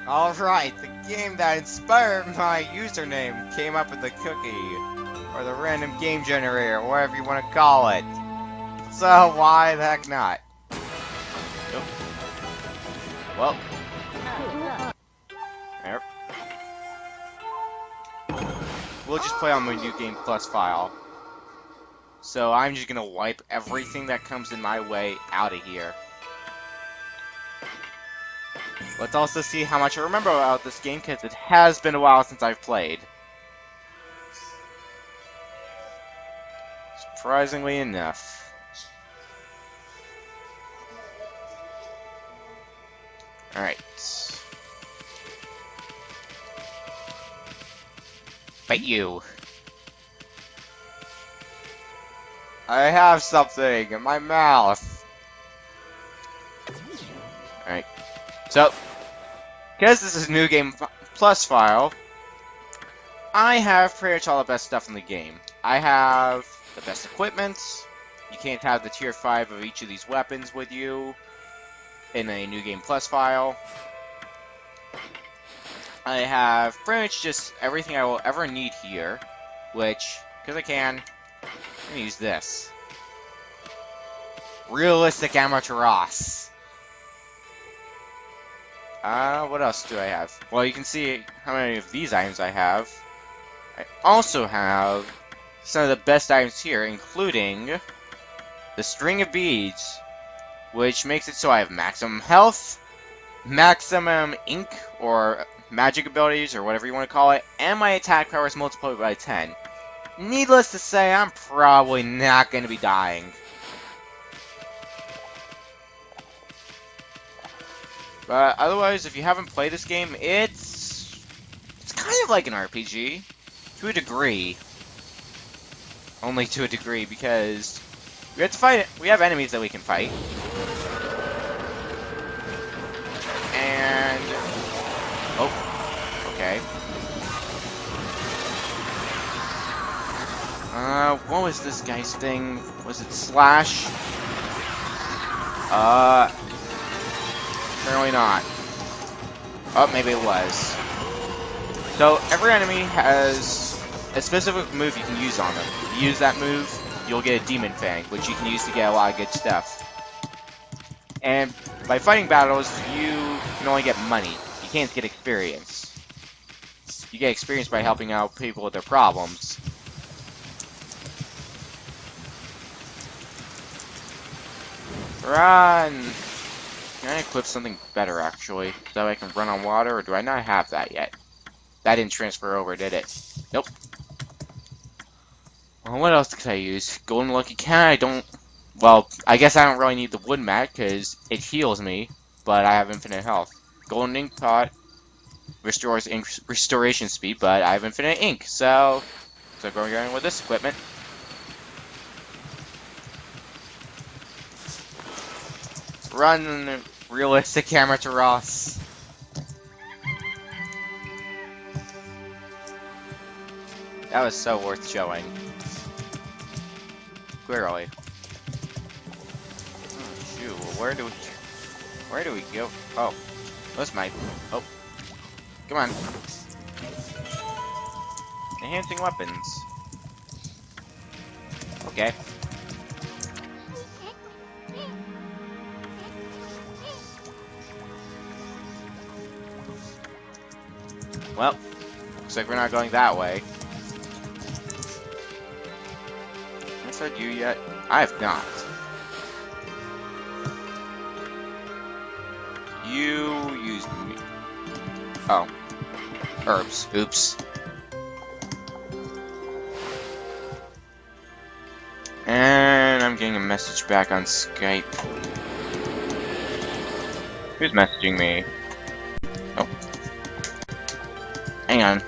Alright, the game that inspired my username came up with the cookie, or the random game generator, whatever you want to call it. So why the heck not? Nope. Well, yep. We'll just play on my New Game Plus file. So I'm just gonna wipe everything that comes in my way out of here. Let's also see how much I remember about this game, because it has been a while since I've played. Surprisingly enough. Alright. Fight you. I have something in my mouth. Alright. So, because this is a New Game Plus file, I have pretty much all the best stuff in the game. I have the best equipment. You can't have the tier 5 of each of these weapons with you in a New Game Plus file. I have pretty much just everything I will ever need here, which, because I can, I'm going to use this. Realistic Amateur Ross. What else do I have? Well, you can see how many of these items I have. I also have some of the best items here, including the String of Beads, which makes it so I have maximum health, maximum ink, or magic abilities, or whatever you want to call it, and my attack power is multiplied by 10. Needless to say, I'm probably not going to be dying. But otherwise, if you haven't played this game, it's kind of like an RPG, to a degree. Only to a degree, because we have to fight it. We have enemies that we can fight. And oh, okay. What was this guy's thing? Was it Slash? Apparently not. Oh, maybe it was. So, every enemy has a specific move you can use on them. If you use that move, you'll get a Demon Fang, which you can use to get a lot of good stuff. And by fighting battles, you can only get money. You can't get experience. You get experience by helping out people with their problems. Run! Can I equip something better, actually? So I can run on water, or do I not have that yet? That didn't transfer over, did it? Nope. Well, what else could I use? Golden Lucky Cat, I don't... Well, I guess I don't really need the Wood Mat, because it heals me, but I have infinite health. Golden Ink Pot restores ink restoration speed, but I have infinite ink, so going in with this equipment. Run, realistic amateur Ross. That was so worth showing. Clearly. Oh, shoot. Well, where do we go? Oh. That's my... Oh. Come on. Enhancing weapons. Okay. Well, looks like we're not going that way. Have I said you yet? I have not. You used me. Oh. Herbs. Oops. And I'm getting a message back on Skype. Who's messaging me? Oh. Hang on.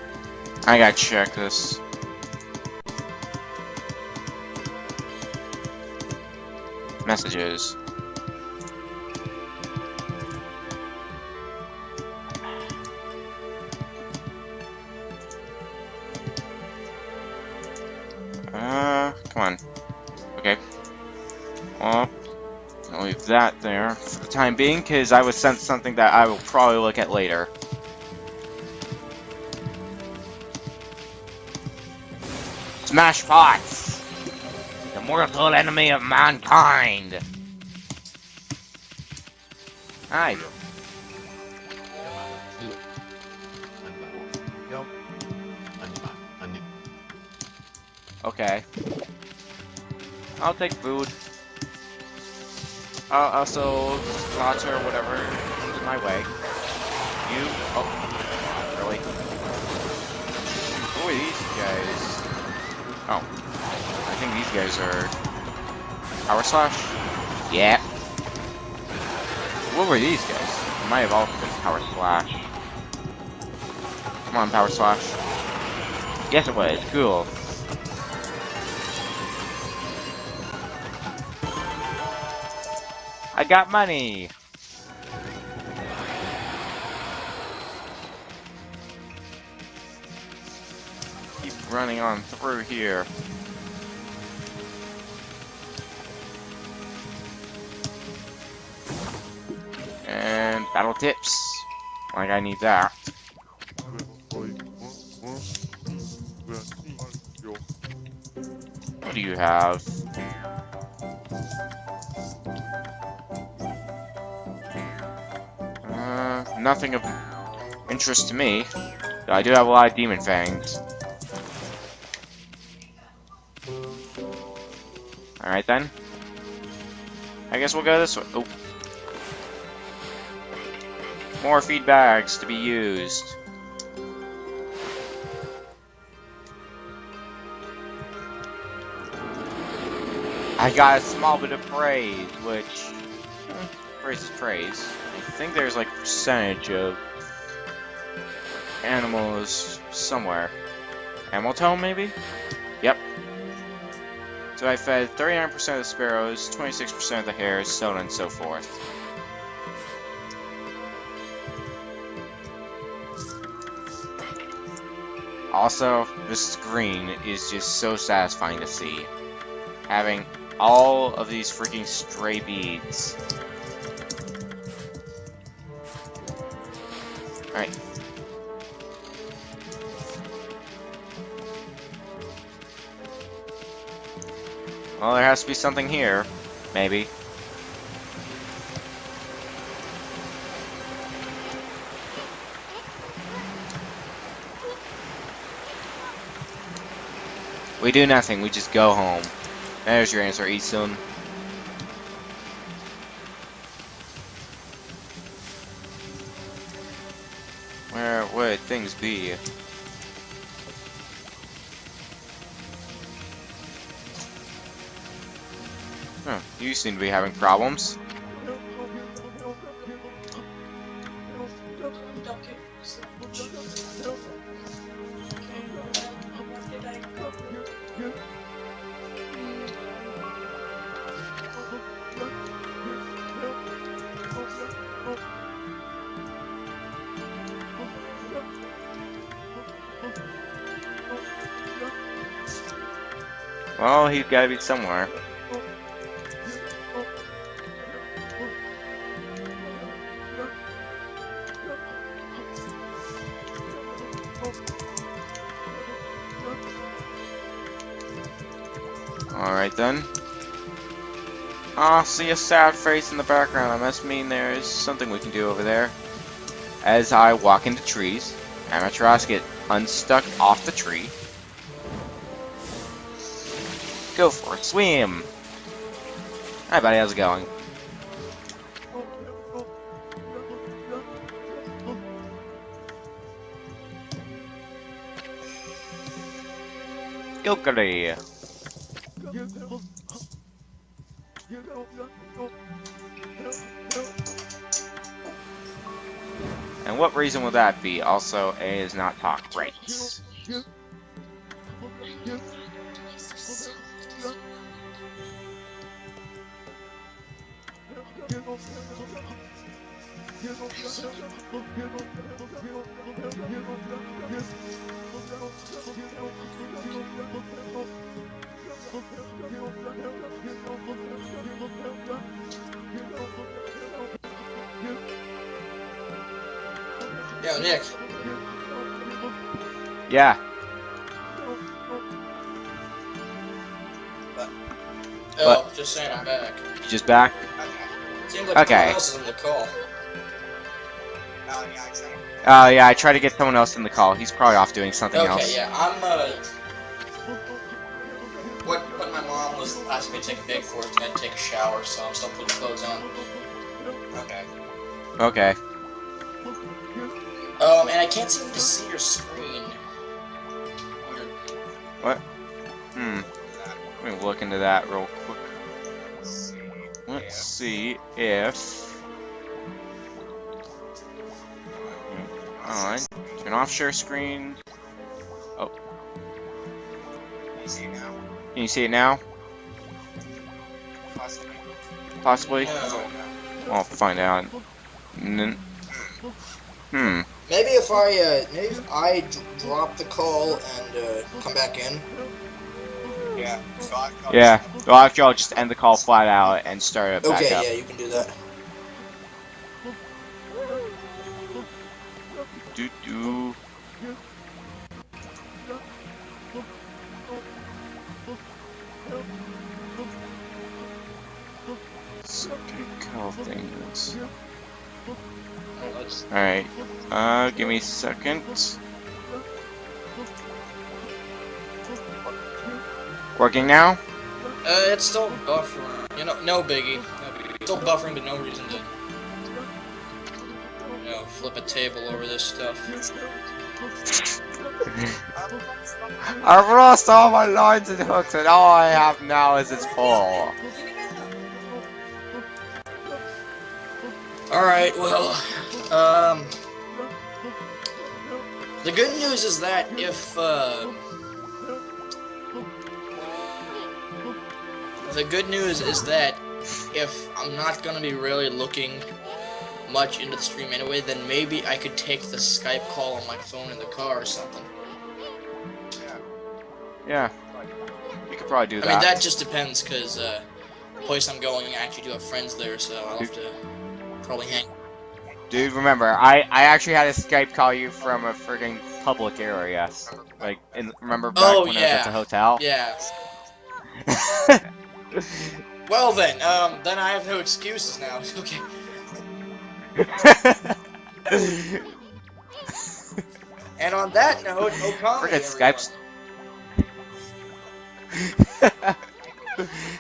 I gotta check this. Messages. Come on. Okay. Well, I'll leave that there for the time being, because I was sent something that I will probably look at later. Smash pots! The mortal enemy of mankind! Hi. Okay. I'll take food. I'll also slaughter whatever comes my way. You... Oh. Really? Who are these guys? Oh. I think these guys are... Power Slash? Yeah. What were these guys? It might have all been Power Slash. Come on, Power Slash. Yes, it was. Cool. I got money! Keep running on through here. And battle tips. Like I need that. What do you have? Nothing of interest to me. Though I do have a lot of demon fangs. Alright then. I guess we'll go this way. Oh. More feed bags to be used. I got a small bit of praise, which... praise is praise. I think there's like percentage of animals somewhere. Animal tone, maybe? Yep. So I fed 39% of the sparrows, 26% of the hares, so on and so forth. Also, this screen is just so satisfying to see. Having all of these freaking stray beads. Alright. Well, there has to be something here. Maybe. We do nothing, we just go home. There's your answer, eat soon. Where would things be? Huh, you seem to be having problems. Well, he's gotta be somewhere. Alright then. I see a sad face in the background. That must mean there's something we can do over there. As I walk into trees, Amaterasu get unstuck off the tree. Go for a swim! Hi buddy, how's it going? Go Gary! And what reason will that be? Also, A is not talk right. Yo, Nick. Yeah. What? Oh, just saying I'm back. You just back? Seems like Okay. someone else is in the call. Oh yeah, I tried to get someone else in the call. He's probably off doing something Okay, else. yeah, I'm what my mom was asking me to take a break for is I had to take a shower, so I'm still putting clothes on. Okay. Okay. And I can't seem to see your screen. Weird. What? Let me look into that real quick. Let's see if... On. Turn off share screen. Oh. Can you see it now? Possibly? No. I'll find out. Maybe if I drop the call and come back in. Yeah. Yeah. Well, after I'll just end the call flat out and start it back Okay, up. yeah, you can do that. Do. Second call things. Alright. Give me a second. Working now? It's still buffering. You know, no biggie. Still buffering, but no reason to, you know, flip a table over this stuff. I've lost all my lines and hooks, and all I have now is its pole. Alright, well, the good news is that if, I'm not gonna be really looking much into the stream anyway, then maybe I could take the Skype call on my phone in the car or something. Yeah. You could probably do that. I mean, that just depends, because, the place I'm going, I actually do have friends there, so I'll have to probably hang. Dude, remember, I actually had to Skype call you from a friggin' public area. Like, remember back when I was at the hotel? Yeah. Well then I have no excuses now. Okay. And on that note, Okami. Frickin'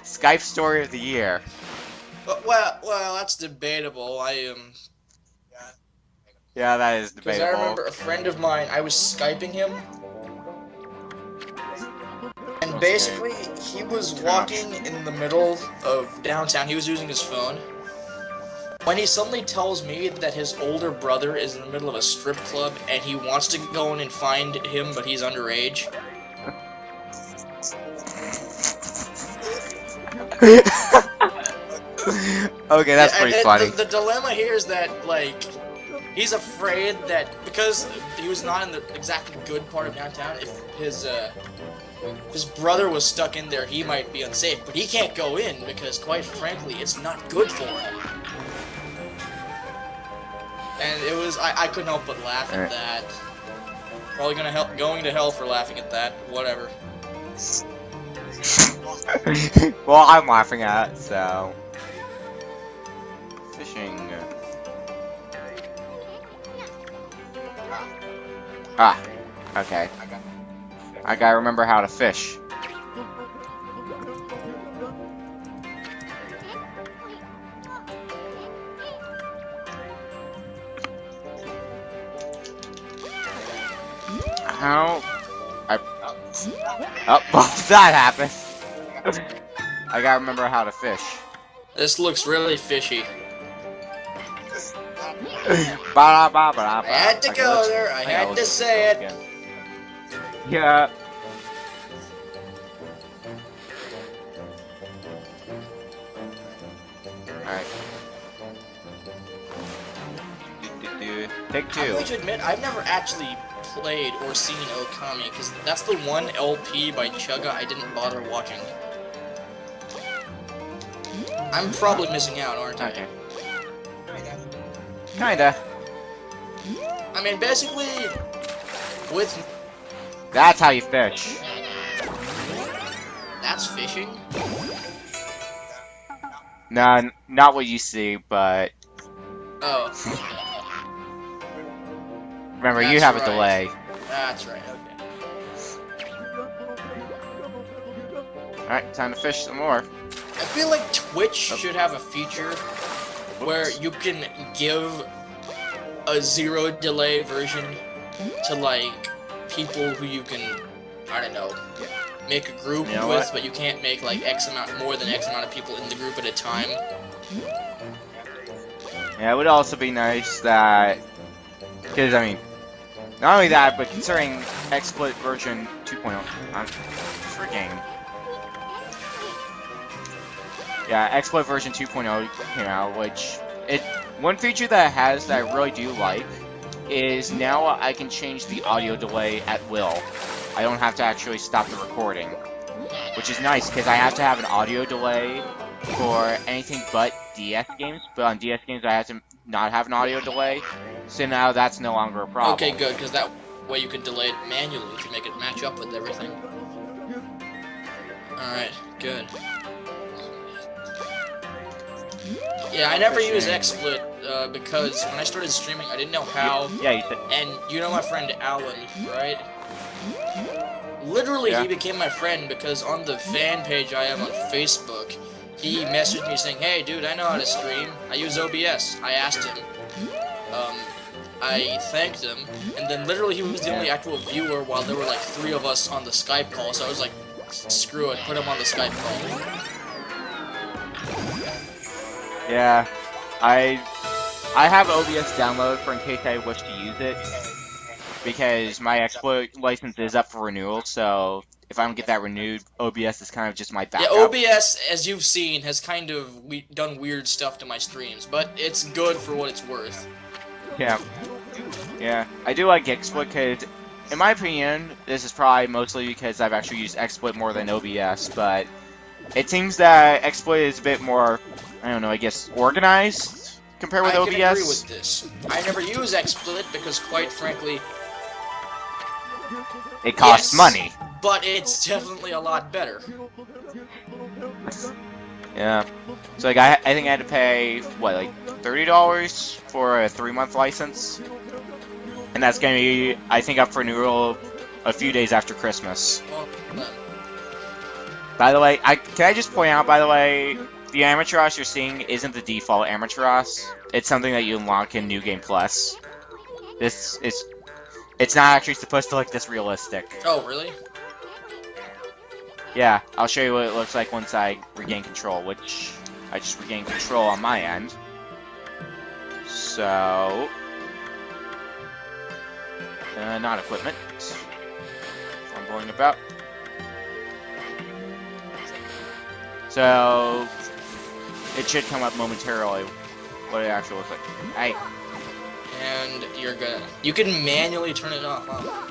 Skype story of the year. Well, that's debatable. Yeah, that is Because debatable. I remember a friend of mine, I was Skyping him, and basically he was walking in the middle of downtown. He was using his phone. When he suddenly tells me that his older brother is in the middle of a strip club and he wants to go in and find him, but he's underage. Okay, that's pretty funny. The dilemma here is that, like, he's afraid that because he was not in the exactly good part of downtown, if his brother was stuck in there, he might be unsafe. But he can't go in because, quite frankly, it's not good for him. And it was, I couldn't help but laugh at that. Probably going to hell for laughing at that. Whatever. Well, I'm laughing at it, so. Fishing. Ah, okay. I gotta remember how to fish. How? Oh, that happened. I gotta remember how to fish. This looks really fishy. I I had to go there. I had to say it. Yeah. Alright. Take two. I'm going to admit, I've never actually played or seen Okami, because that's the one LP by Chugga I didn't bother watching. I'm probably missing out, aren't I? Okay. Kinda. I mean, basically, with... That's how you fish. That's fishing? Nah, not what you see, but Oh, remember, you that's have a right. delay. That's right. Okay. Alright, time to fish some more. I feel like Twitch should have a feature where Whoops. you can give a zero delay version to like people who you can, I don't know, make a group You know with, what? but you can't make like more than X amount of people in the group at a time. Yeah, it would also be nice that, because I mean, not only that, but considering XSplit version 2.0, I'm freaking. Yeah, XSplit version 2.0 came out, which one feature that it has that I really do like is now I can change the audio delay at will. I don't have to actually stop the recording, which is nice because I have to have an audio delay for anything but DS games, but on DS games I have to not have an audio delay, so now that's no longer a Okay, problem. good, because that way you can delay it manually to make it match up with everything. Alright, good. Yeah, I never use XSplit because when I started streaming, I didn't know how. Yeah, you said. And you know my friend Alan, right? Literally, Yeah. he became my friend because on the fan page I have on Facebook, he messaged me saying, "Hey, dude, I know how to stream. I use OBS." I asked him. I thanked him, and then literally he was the only actual viewer while there were like 3 of us on the Skype call. So I was like, "Screw it, put him on the Skype call." Yeah, I have OBS downloaded for in case I wish to use it, because my exploit license is up for renewal, so if I don't get that renewed, OBS is kind of just my Yeah, backup. OBS, as you've seen, has kind of done weird stuff to my streams, but it's good for what it's worth. Yeah, yeah, I do like XSplit because, in my opinion, this is probably mostly because I've actually used XSplit more than OBS, but it seems that XSplit is a bit more, I don't know, I guess, organized compared with I OBS. can agree with this. I never use XSplit because, quite frankly, it costs money. But it's definitely a lot better. Yeah. So like I think I had to pay what, like $30 for a 3-month license, and that's gonna be, I think, up for renewal a few days after Christmas. Well, By the way, can I just point out, by the way, the Amaterasu you're seeing isn't the default Amaterasu. It's something that you unlock in New Game Plus. It's not actually supposed to look this realistic. Oh, really? Yeah, I'll show you what it looks like once I regain control, which I just regained control on my end. So, not equipment. Fumbling about. So, it should come up momentarily what it actually looks like. Hey. And you're gonna... You can manually turn it off, huh?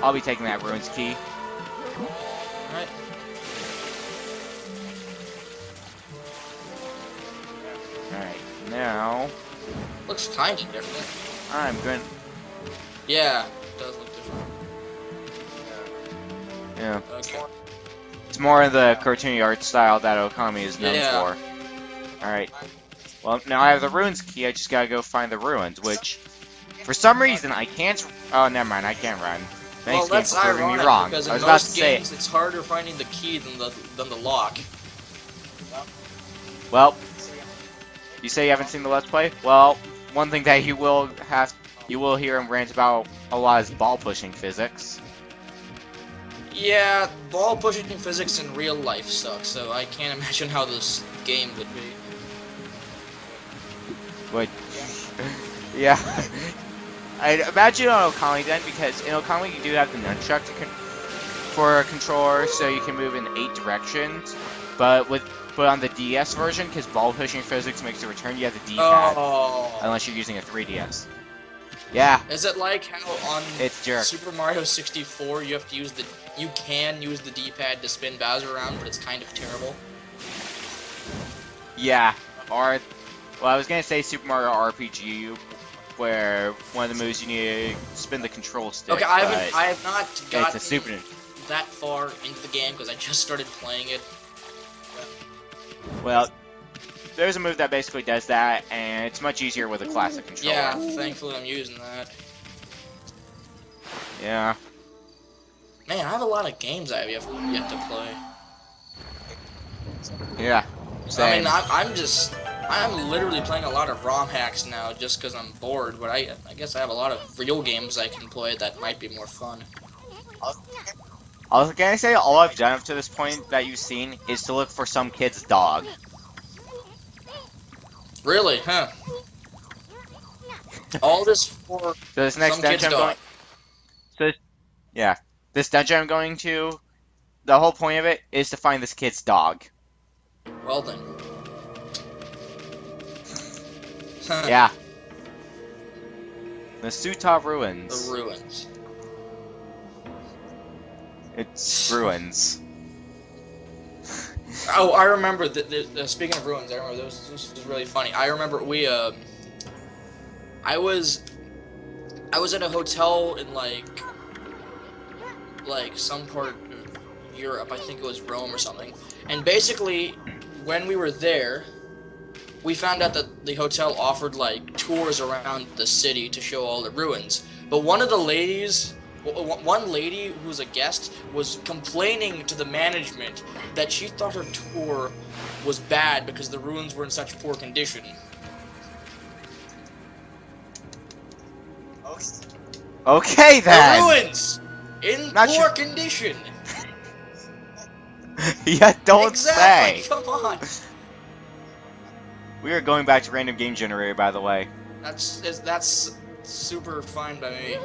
I'll be taking that ruins key. Alright. Alright, now... Looks kinda different. I'm going... Yeah, it does look different. Yeah. Okay. It's more in the cartoony art style that Okami is known Yeah. for. Alright. Well, now I have the ruins key, I just gotta go find the ruins, which... For some reason, I can't... Oh, never mind, I can't run. Well, Thanks, that's game, for proving me ironic, wrong. because I in was about to most say games, it's harder finding the key than the lock. Well, you say you haven't seen the Let's Play? Well, one thing that you will hear him rant about a lot is ball pushing physics. Yeah, ball pushing physics in real life sucks, so I can't imagine how this game would be. But, yeah. I'd imagine on Okami then, because in Okami you do have the nunchuck for a controller, so you can move in 8 directions. But on the DS version, because ball pushing physics makes a return, you have the D-pad. Oh. Unless you're using a 3DS. Yeah. Is it like how on It's jerk. Super Mario 64 you can use the D-pad to spin Bowser around, but it's kind of terrible? Yeah. Or, well, I was gonna say Super Mario RPG, where one of the moves you need to spin the control stick. Okay, I have not gotten It's a Super. that far into the game because I just started playing it. Well, there's a move that basically does that, and it's much easier with a classic controller. Yeah, thankfully I'm using that. Yeah. Man, I have a lot of games I have yet to play. Yeah. Same. I mean, I'm literally playing a lot of ROM hacks now just because I'm bored, but I guess I have a lot of real games I can play that might be more fun. I was gonna say all I've done up to this point that you've seen is to look for some kid's dog. Really, huh? All this for So this next some kid's dungeon I'm going. dog. So yeah, this dungeon I'm going to. The whole point of it is to find this kid's dog. Well then. Yeah. The Suta Ruins. The ruins. It's ruins. Oh, I remember. Speaking of ruins, I remember this was really funny. I remember I was at a hotel in like some part of Europe. I think it was Rome or something. And basically, when we were there, we found out that the hotel offered like tours around the city to show all the ruins. But one lady who was a guest was complaining to the management that she thought her tour was bad because the ruins were in such poor condition. Okay then. The ruins in Not poor sure- condition. Yeah, don't Exactly. say. Come on. We are going back to random game generator, by the way. That's super fine by me.